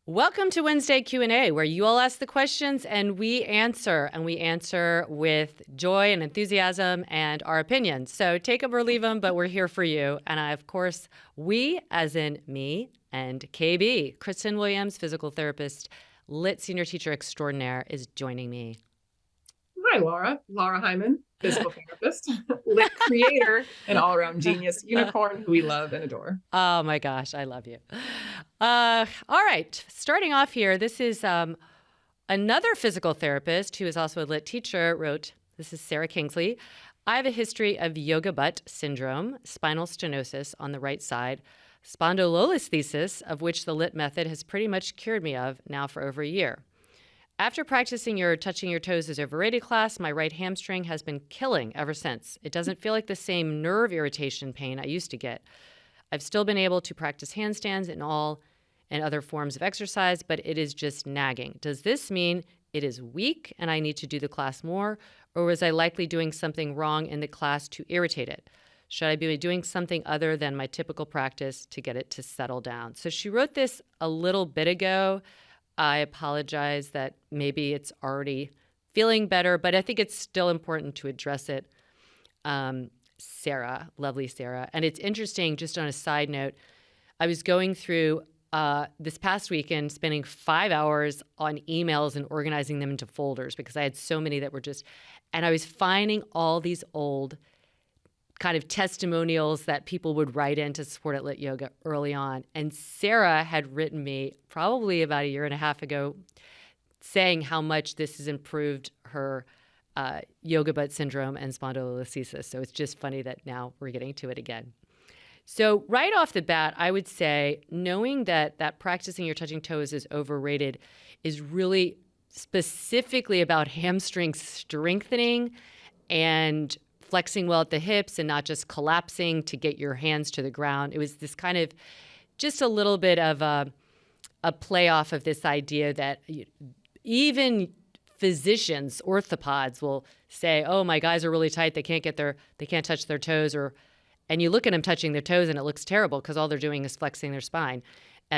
Welcome to Wednesday Q&A, where you all ask the questions and we answer with joy and enthusiasm and our opinions. So take them or leave them, but we're here for you. And of course, we, as in me and KB, Kristen Williams, physical therapist, lit senior teacher extraordinaire, is joining me. Hi, Laura. Laura Hyman, physical therapist, lit creator, and all-around genius unicorn who we love and adore. Oh my gosh, I love you. All right, starting off here, this is another physical therapist who is also a lit teacher wrote, this is Sarah Kingsley. I have a history of yoga butt syndrome, spinal stenosis on the right side, spondylolisthesis, of which the lit method has pretty much cured me of now for over a year. After practicing your touching your toes is overrated class, my right hamstring has been killing ever since. It doesn't feel like the same nerve irritation pain I used to get. I've still been able to practice handstands and other forms of exercise, but it is just nagging. Does this mean it is weak and I need to do the class more, or was I likely doing something wrong in the class to irritate it? Should I be doing something other than my typical practice to get it to settle down? So she wrote this a little bit ago. I apologize that maybe it's already feeling better, but I think it's still important to address it. Sarah, lovely Sarah. And it's interesting, just on a side note, I was going through this past weekend, spending 5 hours on emails and organizing them into folders because I had so many that were and I was finding all these old kind of testimonials that people would write in to support at Lit Yoga early on. And Sarah had written me probably about a year and a half ago saying how much this has improved her yoga butt syndrome and spondylolisthesis. So it's just funny that now we're getting to it again. So right off the bat, I would say knowing that practicing your touching toes is overrated is really specifically about hamstring strengthening and flexing well at the hips and not just collapsing to get your hands to the ground. It was this kind of just a little bit of a play off of this idea that even physicians, orthopods will say, oh, my guys are really tight. They can't touch their toes, and you look at them touching their toes and it looks terrible because all they're doing is flexing their spine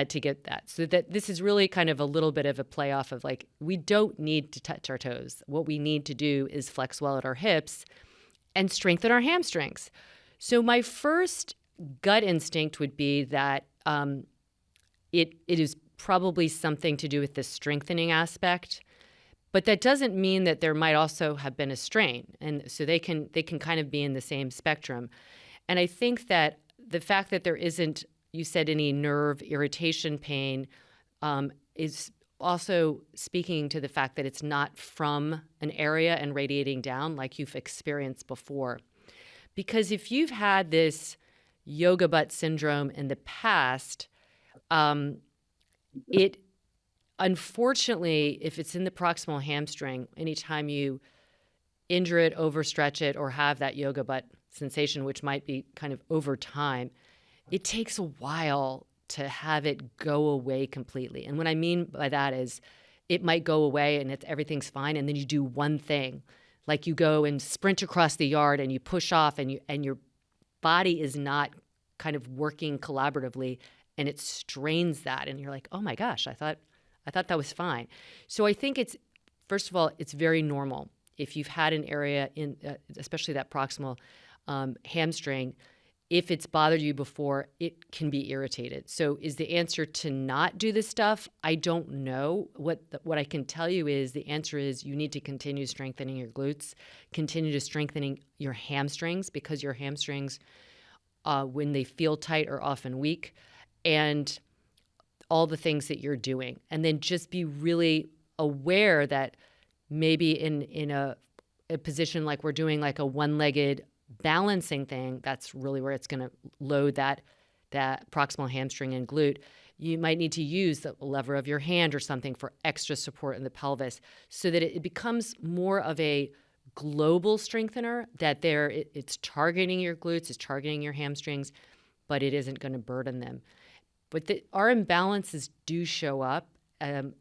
to get that. So that this is really kind of a little bit of a play off of like, we don't need to touch our toes. What we need to do is flex well at our hips and strengthen our hamstrings. So my first gut instinct would be that it is probably something to do with the strengthening aspect, but that doesn't mean that there might also have been a strain. And so they can kind of be in the same spectrum. And I think that the fact that there isn't, you said, any nerve irritation pain is also speaking to the fact that it's not from an area and radiating down like you've experienced before. Because if you've had this yoga butt syndrome in the past, it unfortunately, if it's in the proximal hamstring, anytime you injure it, overstretch it, or have that yoga butt sensation, which might be kind of over time, it takes a while to have it go away completely. And what I mean by that is it might go away and everything's fine, and then you do one thing, like you go and sprint across the yard and you push off and your body is not kind of working collaboratively, and it strains that, and you're like, oh my gosh, I thought that was fine. So I think it's, first of all, it's very normal if you've had an area in, especially that proximal hamstring. If it's bothered you before, it can be irritated. So is the answer to not do this stuff? I don't know. What I can tell you is the answer is you need to continue strengthening your glutes, continue to strengthening your hamstrings, because your hamstrings, when they feel tight, are often weak, and all the things that you're doing. And then just be really aware that maybe in a position like we're doing, like a one-legged balancing thing, that's really where it's going to load that proximal hamstring and glute. You might need to use the lever of your hand or something for extra support in the pelvis, so that it becomes more of a global strengthener, that it's targeting your glutes, it's targeting your hamstrings, but it isn't going to burden them. But our imbalances do show up,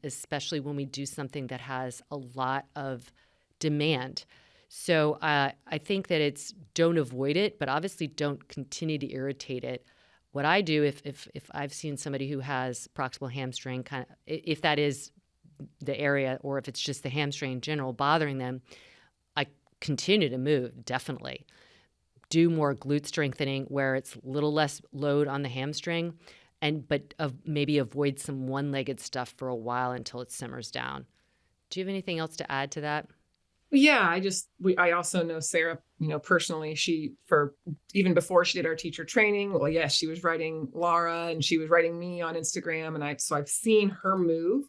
especially when we do something that has a lot of demand. So I think that it's, don't avoid it, but obviously don't continue to irritate it what I do if I've seen somebody who has proximal hamstring, kind of, if that is the area, or if it's just the hamstring in general bothering them, I continue to move, definitely. Do more glute strengthening where it's a little less load on the hamstring, but maybe avoid some one-legged stuff for a while until it simmers down. Do you have anything else to add to that? Yeah, I also know Sarah, personally. Even before she did our teacher training, well, yes, she was writing Laura and she was writing me on Instagram, and so I've seen her move,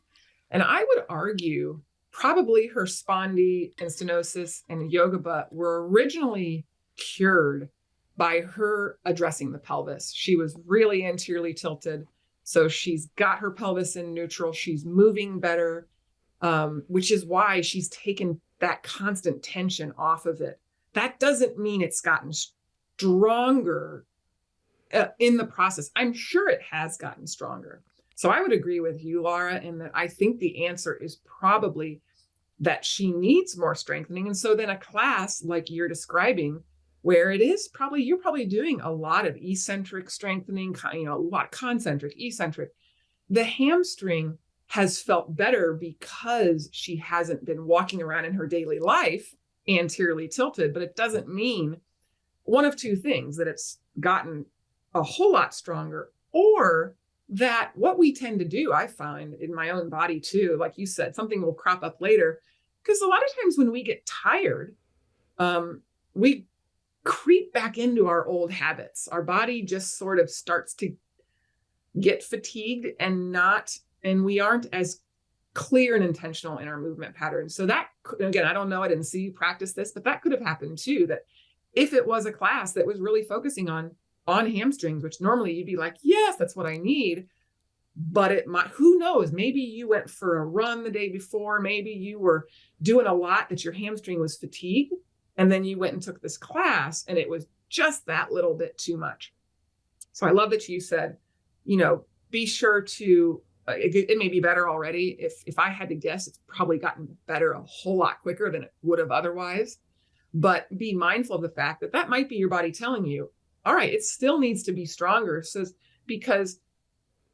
and I would argue probably her spondy and stenosis and yoga butt were originally cured by her addressing the pelvis. She was really anteriorly tilted, so she's got her pelvis in neutral. She's moving better, which is why she's taken that constant tension off of it. That doesn't mean it's gotten stronger in the process. I'm sure it has gotten stronger. So I would agree with you, Laura, in that I think the answer is probably that she needs more strengthening. And so then a class like you're describing, where you're probably doing a lot of eccentric strengthening, a lot of concentric, eccentric. The hamstring has felt better because she hasn't been walking around in her daily life anteriorly tilted, but it doesn't mean one of two things: that it's gotten a whole lot stronger, or that what we tend to do, I find in my own body too, like you said, something will crop up later, because a lot of times when we get tired, we creep back into our old habits. Our body just sort of starts to get fatigued and we aren't as clear and intentional in our movement patterns. So that, again, I don't know, I didn't see you practice this, but that could have happened too, that if it was a class that was really focusing on hamstrings, which normally you'd be like, yes, that's what I need. But it might, who knows, maybe you went for a run the day before, maybe you were doing a lot that your hamstring was fatigued, and then you went and took this class and it was just that little bit too much. So I love that you said, be sure to, it may be better already. If I had to guess, it's probably gotten better a whole lot quicker than it would have otherwise. But be mindful of the fact that might be your body telling you, all right, it still needs to be stronger. So, because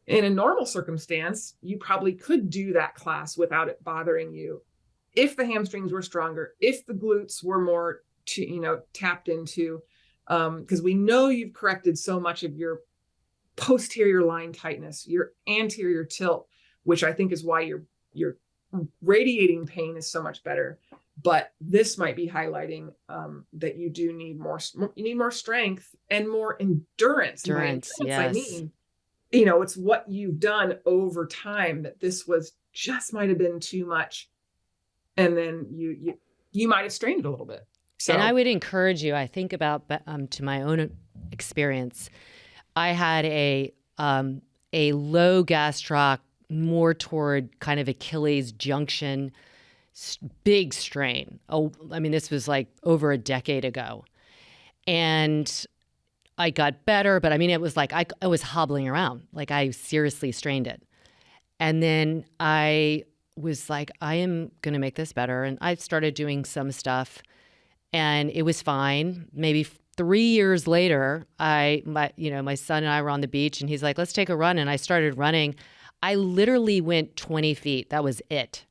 in a normal circumstance, you probably could do that class without it bothering you. If the hamstrings were stronger, if the glutes were more tapped into, because we know you've corrected so much of your posterior line tightness, your anterior tilt, which I think is why your radiating pain is so much better. But this might be highlighting that you do need more. You need more strength and more endurance. Endurance, yes. I mean, it's what you've done over time, that this was just might have been too much, and then you might have strained it a little bit. So, and I would encourage you. I think about to my own experience. I had a low gastroc, more toward kind of Achilles junction, big strain. Oh, I mean, this was like over a decade ago, and I got better, but I mean, it was like I was hobbling around, like I seriously strained it, and then I was like, I am going to make this better, and I started doing some stuff, and it was fine. Maybe 3 years later, my son and I were on the beach, and he's like, let's take a run. And I started running. I literally went 20 feet. That was it.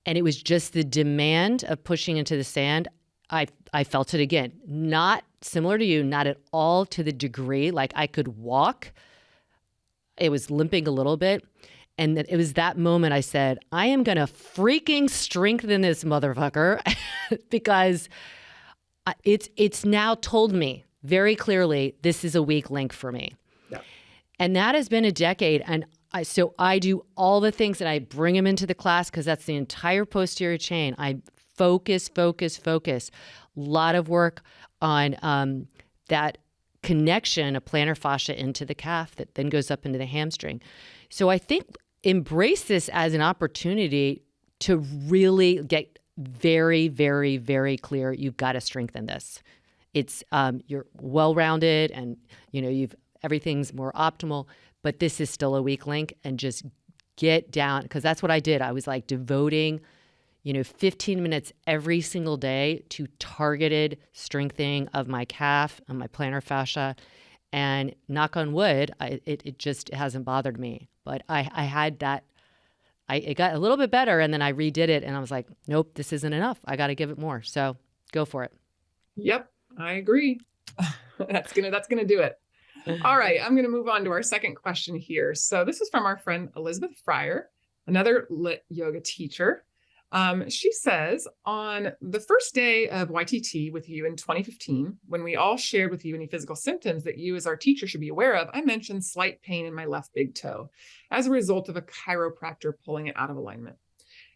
And it was just the demand of pushing into the sand. I felt it again. Not similar to you, not at all to the degree. Like I could walk. It was limping a little bit. And it was that moment I said, I am going to freaking strengthen this motherfucker because it's now told me very clearly this is a weak link for me. Yeah. And that has been a decade. And so I do all the things, and I bring them into the class because that's the entire posterior chain. I focus. A lot of work on that connection of plantar fascia into the calf that then goes up into the hamstring. So I think embrace this as an opportunity to really get very, very, very clear. You've got to strengthen this. It's you're well-rounded, and everything's more optimal, but this is still a weak link, and just get down, because that's what I did. I was like devoting 15 minutes every single day to targeted strengthening of my calf and my plantar fascia. And knock on wood, it just hasn't bothered me. But I had that, it got a little bit better, and then I redid it, and I was like, nope, this isn't enough. I got to give it more. So go for it. Yep, I agree. That's gonna do it. All right, I'm gonna move on to our second question here. So this is from our friend Elizabeth Fryer, another lit yoga teacher. She says, on the first day of YTT with you in 2015, when we all shared with you any physical symptoms that you as our teacher should be aware of, I mentioned slight pain in my left big toe as a result of a chiropractor pulling it out of alignment.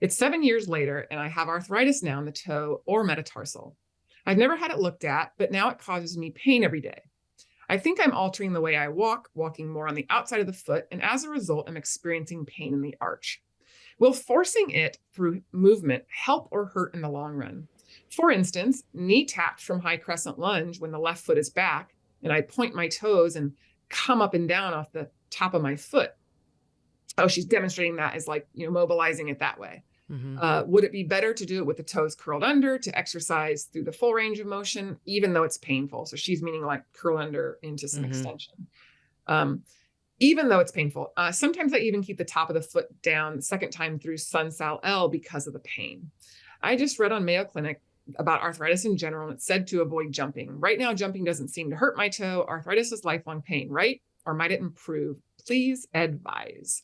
It's 7 years later, and I have arthritis now in the toe or metatarsal. I've never had it looked at, but now it causes me pain every day. I think I'm altering the way I walk, walking more on the outside of the foot, and as a result, I'm experiencing pain in the arch. Will forcing it through movement help or hurt in the long run? For instance, knee tapped from high crescent lunge when the left foot is back, and I point my toes and come up and down off the top of my foot. Oh, she's demonstrating that as like, mobilizing it that way. Mm-hmm. Would it be better to do it with the toes curled under to exercise through the full range of motion, even though it's painful? So she's meaning like curl under into some extension. Even though it's painful. Sometimes I even keep the top of the foot down the second time through Sun Sal L because of the pain. I just read on Mayo Clinic about arthritis in general, and it said to avoid jumping. Right now, jumping doesn't seem to hurt my toe. Arthritis is lifelong pain, right? Or might it improve? Please advise.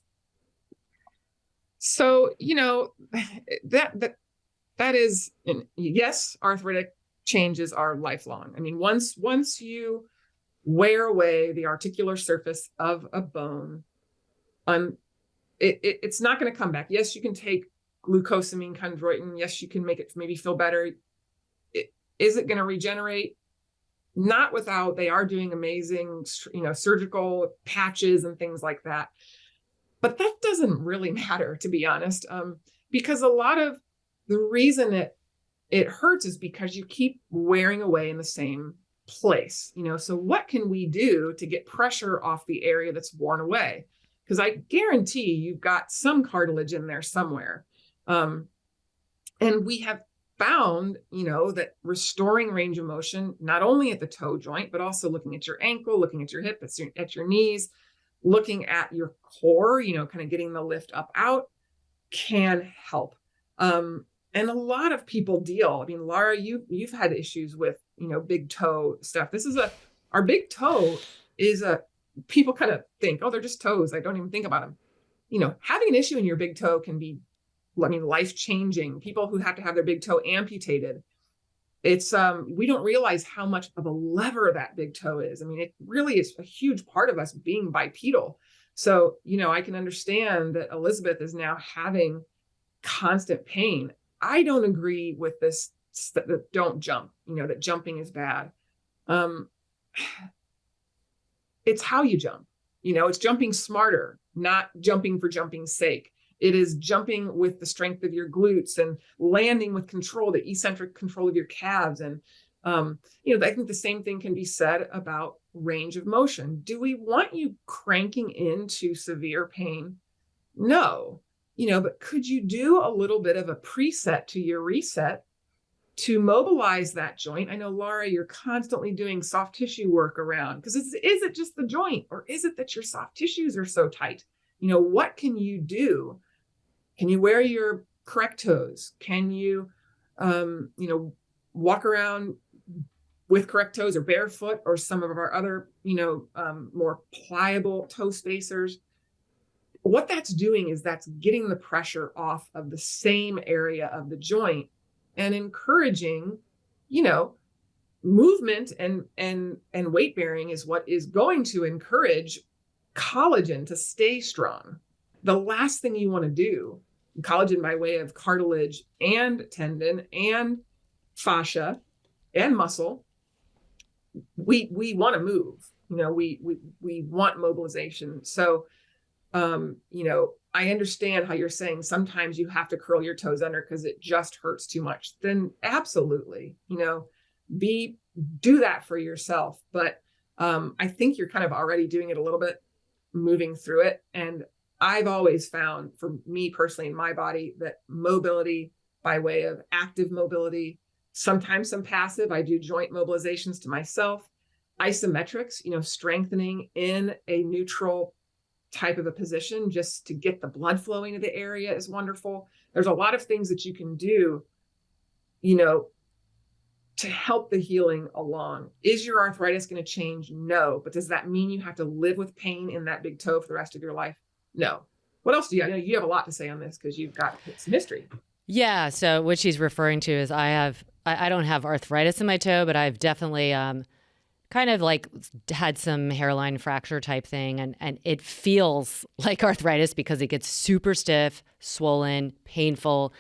So, that is, yes, arthritic changes are lifelong. I mean, once you wear away the articular surface of a bone, it's not going to come back. Yes, you can take glucosamine chondroitin. Yes, you can make it maybe feel better. Is it going to regenerate? Not without, they are doing amazing, surgical patches and things like that. But that doesn't really matter, to be honest, because a lot of the reason it hurts is because you keep wearing away in the same place. So what can we do to get pressure off the area that's worn away? Because I guarantee you've got some cartilage in there somewhere. And we have found, that restoring range of motion, not only at the toe joint, but also looking at your ankle, looking at your hip, at your knees, looking at your core, kind of getting the lift up out, can help. And a lot of people deal. I mean, Laura, you've had issues with, big toe stuff. Our big toe is people kind of think, oh, they're just toes. I don't even think about them. Having an issue in your big toe can be, life-changing. People who have to have their big toe amputated, it's, we don't realize how much of a lever that big toe is. I mean, it really is a huge part of us being bipedal. So, I can understand that Elizabeth is now having constant pain. I don't agree with this, that don't jump, that jumping is bad. It's how you jump, it's jumping smarter, not jumping for jumping's sake. It is jumping with the strength of your glutes and landing with control, the eccentric control of your calves. And, I think the same thing can be said about range of motion. Do we want you cranking into severe pain? No, but could you do a little bit of a preset to your reset to mobilize that joint? I know, Laura, you're constantly doing soft tissue work around, because is it just the joint, or is it that your soft tissues are so tight? What can you do? Can you wear your correct toes? Can you, walk around with correct toes, or barefoot, or some of our other, more pliable toe spacers? What that's doing is that's getting the pressure off of the same area of the joint and encouraging, movement and weight bearing is what is going to encourage collagen to stay strong. The last thing you want to do, collagen by way of cartilage and tendon and fascia and muscle, we want to move, we want mobilization. So, I understand how you're saying sometimes you have to curl your toes under because it just hurts too much. Then absolutely, do that for yourself. But I think you're kind of already doing it a little bit, moving through it. And I've always found, for me personally in my body, that mobility by way of active mobility, sometimes some passive, I do joint mobilizations to myself. isometrics, strengthening in a neutral type of a position just to get the blood flowing to the area is wonderful. There's a lot of things that you can do, to help the healing along. Is your arthritis going to change? No. But does that mean you have to live with pain in that big toe for the rest of your life? No. What else do you have? You have a lot to say on this because you've got some history. Yeah. So what she's referring to is I don't have arthritis in my toe, but I've definitely kind of like had some hairline fracture type thing. And it feels like arthritis because it gets super stiff, swollen, painful,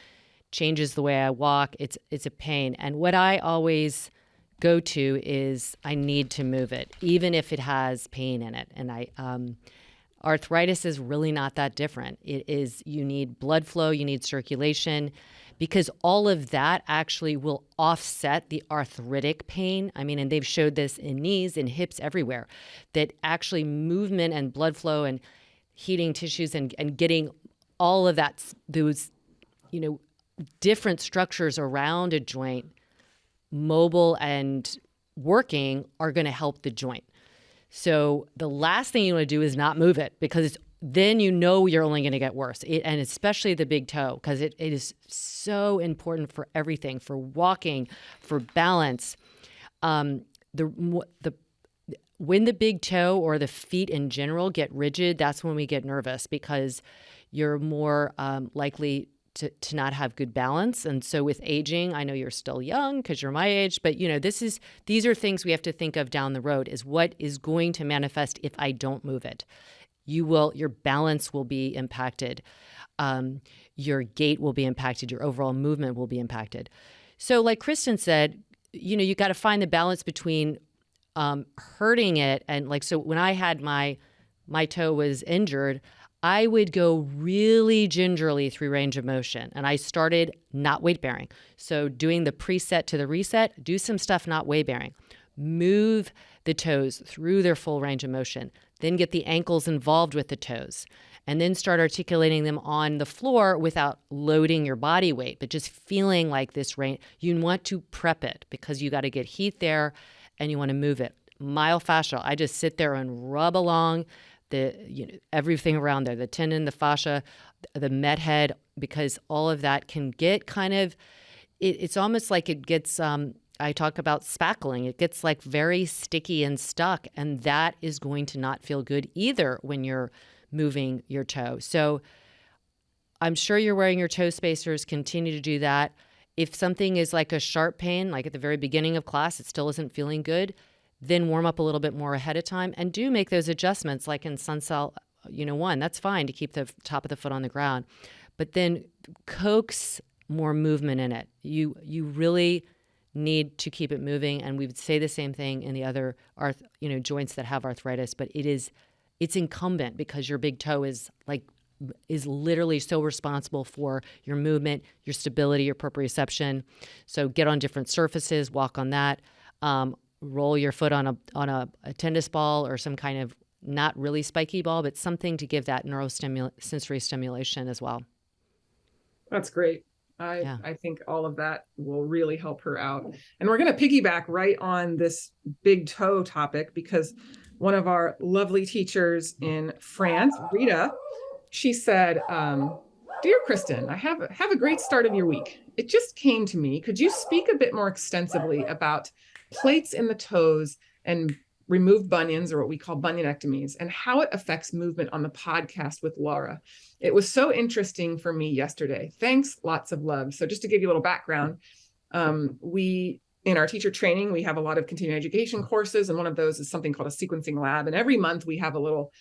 changes the way I walk. It's a pain. And what I always go to is I need to move it, even if it has pain in it. And arthritis is really not that different. It is, you need blood flow, you need circulation, because all of that actually will offset the arthritic pain. I mean, and they've showed this in knees and hips everywhere, that actually movement and blood flow and heating tissues and getting all of that, those, different structures around a joint mobile and working are going to help the joint. So the last thing you want to do is not move it, because then you're only going to get worse. And especially the big toe, because it is so important for everything, for walking, for balance. When the big toe or the feet in general get rigid, that's when we get nervous, because you're more likely to not have good balance. And so with aging, I know you're still young because you're my age, but these are things we have to think of down the road, is what is going to manifest if I don't move it. Your balance will be impacted. Your gait will be impacted. Your overall movement will be impacted. So like Kristen said, you got to find the balance between hurting it. And so when I had my toe was injured, I would go really gingerly through range of motion. And I started not weight bearing. So doing the preset to the reset, do some stuff not weight bearing. Move the toes through their full range of motion. Then get the ankles involved with the toes. And then start articulating them on the floor without loading your body weight, but just feeling like this range. You want to prep it because you got to get heat there and you want to move it. Myofascial, I just sit there and rub along everything around there, the tendon, the fascia, the med head, because all of that can get kind of, it's almost like it gets, I talk about spackling. It gets like very sticky and stuck, and that is going to not feel good either when you're moving your toe. So I'm sure you're wearing your toe spacers. Continue to do that. If something is like a sharp pain, like at the very beginning of class, it still isn't feeling good, then warm up a little bit more ahead of time and do make those adjustments like in Suncell 1. That's fine to keep the top of the foot on the ground. But then coax more movement in it. You really need to keep it moving. And we would say the same thing in the other joints that have arthritis, but it's incumbent because your big toe is literally so responsible for your movement, your stability, your proprioception. So get on different surfaces, walk on that. Roll your foot on a tennis ball or some kind of not really spiky ball, but something to give that sensory stimulation as well. That's great. I think all of that will really help her out. And we're going to piggyback right on this big toe topic because one of our lovely teachers in France, Rita, she said, "Dear Kristen, I have a great start of your week. It just came to me. Could you speak a bit more extensively about plates in the toes and removed bunions, or what we call bunionectomies, and how it affects movement on the podcast with Laura? It was so interesting for me yesterday. Thanks, lots of love." So just to give you a little background, we, in our teacher training, we have a lot of continuing education courses, and one of those is something called a sequencing lab. And every month we have a little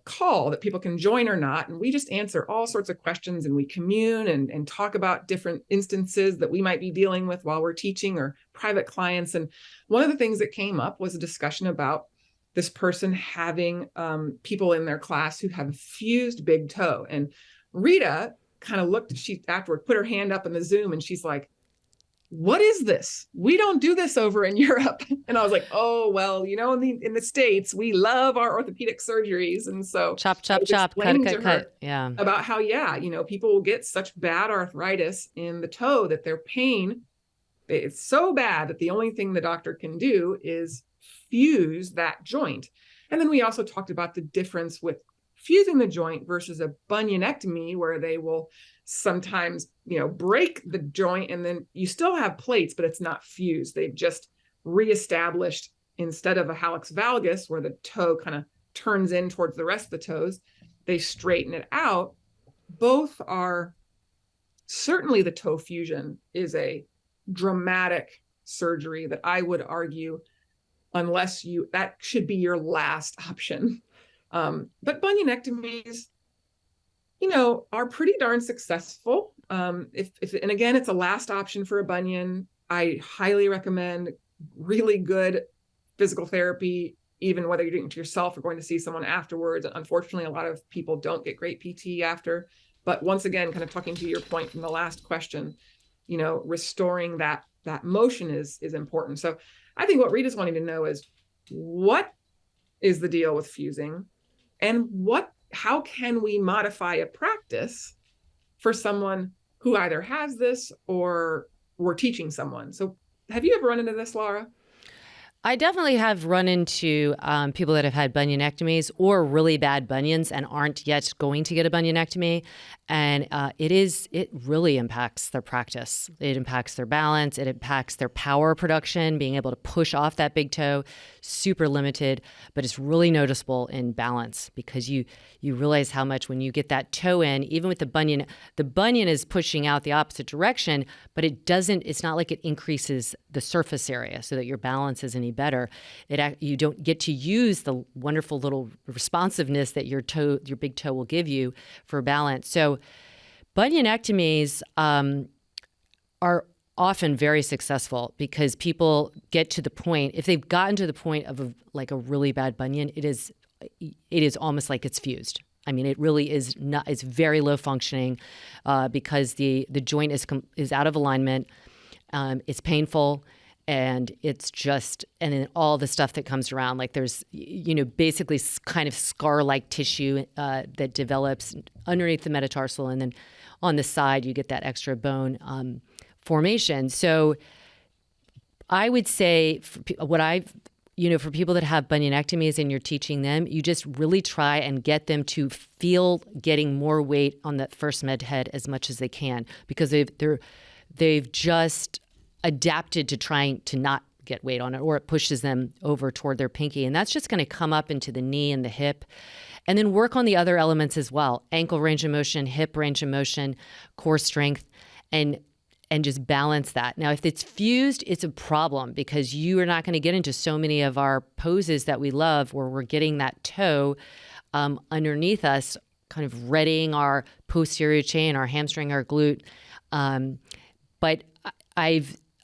call that people can join or not. And we just answer all sorts of questions, and we commune and talk about different instances that we might be dealing with while we're teaching or private clients. And one of the things that came up was a discussion about this person having people in their class who have fused big toe. And Rita kind of looked, she afterward put her hand up in the Zoom and she's like, "What is this? We don't do this over in Europe." And I was like, "Oh, well, in the States, we love our orthopedic surgeries." And so chop, cut. Yeah. About how, people will get such bad arthritis in the toe that their pain, it's so bad that the only thing the doctor can do is fuse that joint. And then we also talked about the difference with fusing the joint versus a bunionectomy, where they will sometimes, break the joint and then you still have plates, but it's not fused. They've just reestablished, instead of a hallux valgus where the toe kind of turns in towards the rest of the toes, they straighten it out. Both are, certainly the toe fusion is a dramatic surgery that I would argue, that should be your last option. But bunionectomies, are pretty darn successful. And again, it's a last option for a bunion. I highly recommend really good physical therapy, even whether you're doing it to yourself or going to see someone afterwards. Unfortunately, a lot of people don't get great PT after. But once again, kind of talking to your point from the last question, restoring that motion is important. So I think what Rita's wanting to know is, what is the deal with fusing, and how can we modify a practice for someone who either has this or we're teaching someone? So have you ever run into this, Laura? I definitely have run into people that have had bunionectomies or really bad bunions and aren't yet going to get a bunionectomy. And it really impacts their practice. It impacts their balance. It impacts their power production, being able to push off that big toe, super limited, but it's really noticeable in balance, because you realize how much when you get that toe in, even with the bunion is pushing out the opposite direction, but it's not like it increases the surface area so that your balance is any better. You don't get to use the wonderful little responsiveness that your big toe will give you for balance. So bunionectomies are often very successful, because people get to the point, if they've gotten to the point of a really bad bunion, it is almost like it's fused. I mean, it really is not. It's very low functioning because the joint is out of alignment. It's painful. And and then all the stuff that comes around, like there's, basically kind of scar-like tissue that develops underneath the metatarsal. And then on the side, you get that extra bone formation. So I would say for people that have bunionectomies and you're teaching them, you just really try and get them to feel getting more weight on that first med head as much as they can, because they've just adapted to trying to not get weight on it, or it pushes them over toward their pinky. And that's just going to come up into the knee and the hip. And then work on the other elements as well: ankle range of motion, hip range of motion, core strength, and just balance that. Now, if it's fused, it's a problem, because you are not going to get into so many of our poses that we love where we're getting that toe underneath us, kind of readying our posterior chain, our hamstring, our glute. But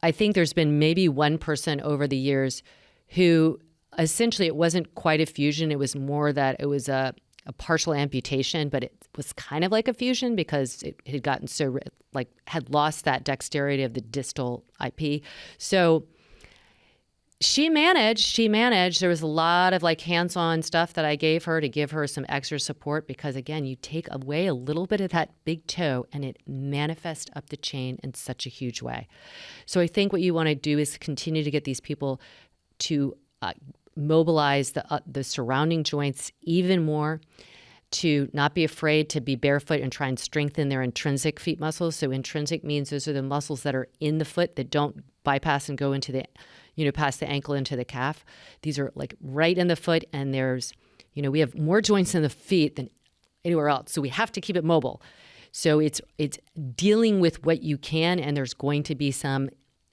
I think there's been maybe one person over the years who essentially, it wasn't quite a fusion. It was more that it was a partial amputation, but it was kind of like a fusion because it had gotten had lost that dexterity of the distal IP. So she managed. There was a lot of hands-on stuff that I gave her to give her some extra support, because again, you take away a little bit of that big toe and it manifests up the chain in such a huge way. So I think what you want to do is continue to get these people to mobilize the surrounding joints even more, to not be afraid to be barefoot and try and strengthen their intrinsic feet muscles. So intrinsic means those are the muscles that are in the foot that don't bypass and go into the past the ankle into the calf. These are right in the foot, and there's, we have more joints in the feet than anywhere else. So we have to keep it mobile. So it's dealing with what you can, and there's going to be some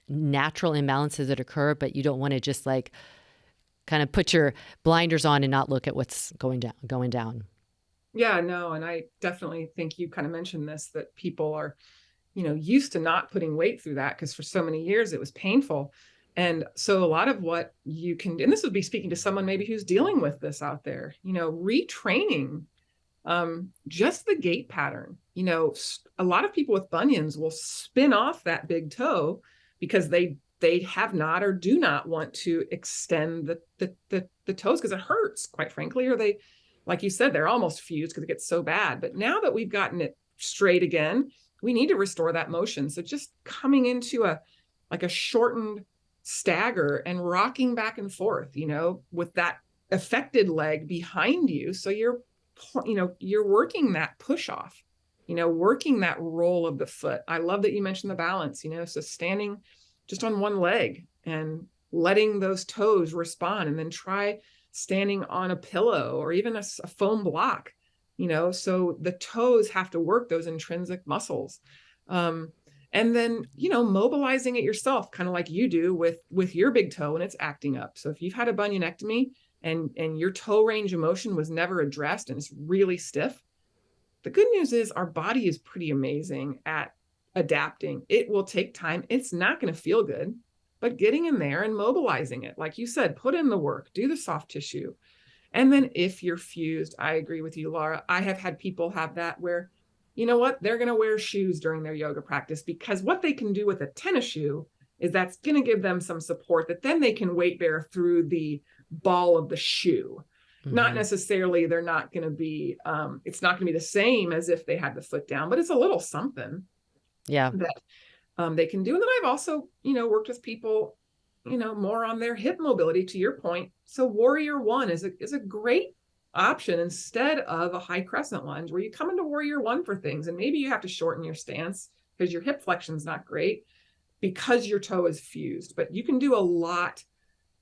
natural imbalances that occur, but you don't want to just kind of put your blinders on and not look at what's going down. Yeah, no. And I definitely think you kind of mentioned this, that people are, used to not putting weight through that because for so many years it was painful. And so a lot of what you can do, and this would be speaking to someone maybe who's dealing with this out there, retraining just the gait pattern. A lot of people with bunions will spin off that big toe because they have not or do not want to extend the toes because it hurts, quite frankly, or they, like you said, they're almost fused because it gets so bad. But now that we've gotten it straight again, we need to restore that motion. So just coming into a shortened stagger and rocking back and forth, with that affected leg behind you. So you're working that push off, working that roll of the foot. I love that you mentioned the balance, so standing just on one leg and letting those toes respond, and then try standing on a pillow or even a foam block, so the toes have to work those intrinsic muscles. And then, mobilizing it yourself, kind of like you do with your big toe when it's acting up. So if you've had a bunionectomy and your toe range of motion was never addressed and it's really stiff, the good news is our body is pretty amazing at adapting. It will take time. It's not going to feel good, but getting in there and mobilizing it, like you said, put in the work, do the soft tissue. And then if you're fused, I agree with you, Laura. I have had people have that where, they're going to wear shoes during their yoga practice, because what they can do with a tennis shoe is that's going to give them some support that then they can weight bear through the ball of the shoe. Mm-hmm. Not necessarily, they're not going to be, it's not going to be the same as if they had the foot down, but it's a little something. Yeah. That they can do. And then I've also, worked with people, more on their hip mobility, to your point. So Warrior One is a great option instead of a high crescent lunge, where you come into Warrior One for things. And maybe you have to shorten your stance because your hip flexion is not great because your toe is fused, but you can do a lot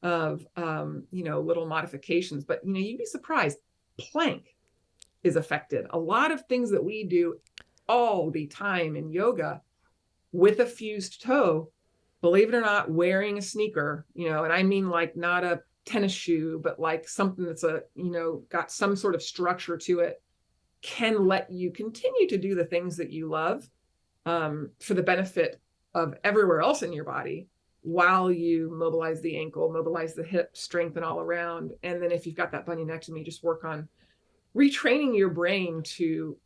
of, little modifications, but, you'd be surprised. Plank is affected. A lot of things that we do all the time in yoga with a fused toe, believe it or not, wearing a sneaker, and I mean like not a tennis shoe, but like something that's got some sort of structure to it, can let you continue to do the things that you love for the benefit of everywhere else in your body, while you mobilize the ankle, mobilize the hip, strengthen all around. And then if you've got that bunionectomy, just work on retraining your brain to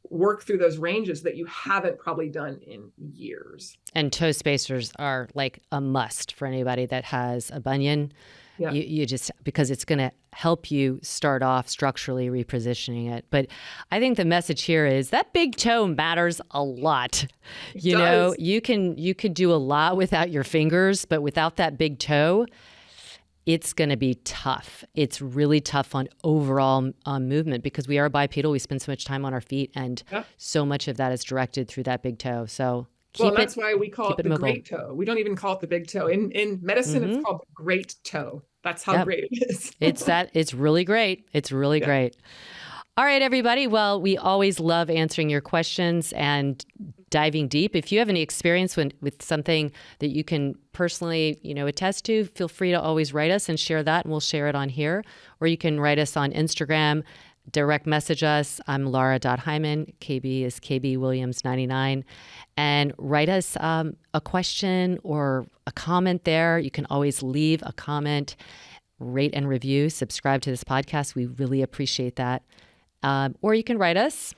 work through those ranges that you haven't probably done in years. And toe spacers are like a must for anybody that has a bunion. Yeah. You just, because it's going to help you start off structurally repositioning it. But I think the message here is that big toe matters a lot. You could do a lot without your fingers, but without that big toe, it's going to be tough. It's really tough on overall movement, because we are bipedal. We spend so much time on our feet, and so much of that is directed through that big toe. So that's why we call it the great toe. We don't even call it the big toe. In medicine, It's called the great toe. That's how great it is. It's really great. It's really great. All right, everybody. Well, we always love answering your questions and diving deep. If you have any experience with something that you can personally, attest to, feel free to always write us and share that, and we'll share it on here. Or you can write us on Instagram, direct message us. I'm Laura.Hyman. KB is KB Williams 99. And write us a question or a comment there. You can always leave a comment, rate and review, subscribe to this podcast. We really appreciate that. Or you can write us.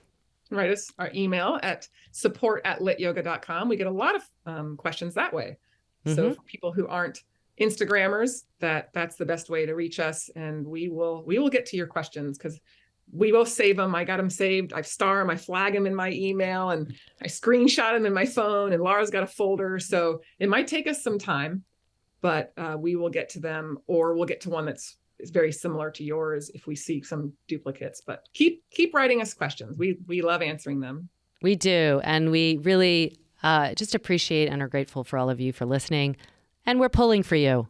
Write us our email at support@lityoga.com. We get a lot of questions that way. Mm-hmm. So for people who aren't Instagrammers, that's the best way to reach us. And we will get to your questions, because we both save them. I got them saved. I star them. I flag them in my email, and I screenshot them in my phone, and Laura's got a folder. So it might take us some time, but we will get to them, or we'll get to one that's very similar to yours if we see some duplicates. But keep writing us questions. We love answering them. We do. And we really just appreciate and are grateful for all of you for listening. And we're pulling for you.